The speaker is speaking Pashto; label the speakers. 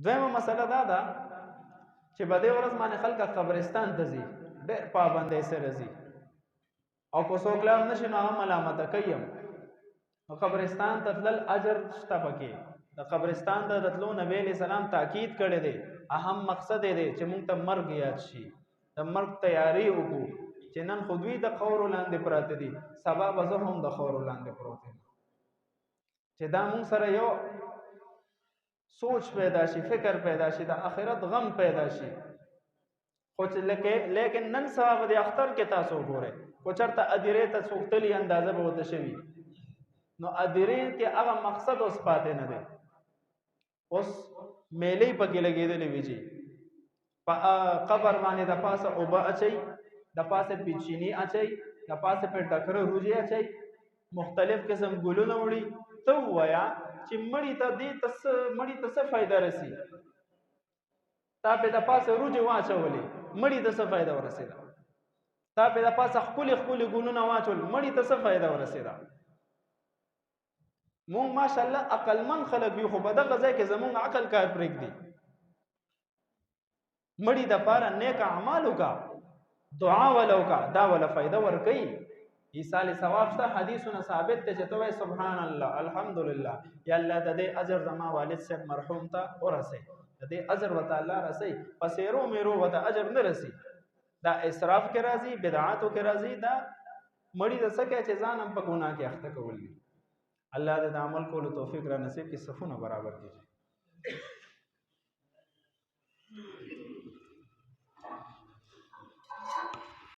Speaker 1: دویمه مسله دا ده چې په دې ورځ باندې خلک قبرستان ته ځي، ډېر پابندۍ سره ځي او که څوک لاړ نشي نو هغه ملامته کوي هم. نو قبرستان ته تلل اجر شته پکې. د قبرستان ته د تلو نبی علیہ السلام تاکید کړی دی، اهم مقصد دی چې موږ ته مرګ یاد شي، د مرګ تیاری وکړو چې نن خو دوی د خاورو لاندې پراته دي، سبا به زه هم د خاورو لاندې پروت یم. چې دا موږ سره یو سوچ پیدا شي، فکر پیدا شي، د آخرت غم پیدا شي. خو چې لیکن نن سبا د اختر کې تاسو وګورئ، خو چېرته ادیرې ته څوک تلي اندازه به ورته شوي، نو ادیرې کې هغه مقصد اوس پاتې نه دی. اوس میلې پکې لګېدلې وي چې په قبر باندې د پاسه اوبه اچوي، د پاسه پیچینی اچوي، د پاسه په ډکره روجې اچوي، مختلف قسم ګلونه وړي. ته ووایه چې مړي ته څه فایده رسي؟ تا په د پاسه روجې واچولې، مړي ته څه فایده ورسېده؟ تا په د پاسه ښکلي ښکلي ګلونه واچول، مړي ته څه فایده ورسېده؟ مونږ ماشاءالله عقلمند خلک یو، خو په دغه ځای کې زمونږ عقل کار پرېږدي. مړي دپاره نیک اعمال وکړه، دعا وله وکړه، دا وله فایده ورکوي. ایصال ثواب شته، حدیثونه ثابت دی چې ته وایې سبحان الله الحمدلله، یا الله د دې اجر زما والد صاحب مرحوم ته ورسوي، د دې اجر ورته الله رسوي، په سیرو میرو ورته اجر نه رسي. دا اسراف کې راځي، بدعاتو کې راځي، دا مړي د څه کوي چې ځان هم په ګناه کې اخته کول دي. الله دې د عمل کولو توفیق را نصیب کړي، صفونه برابر کړي.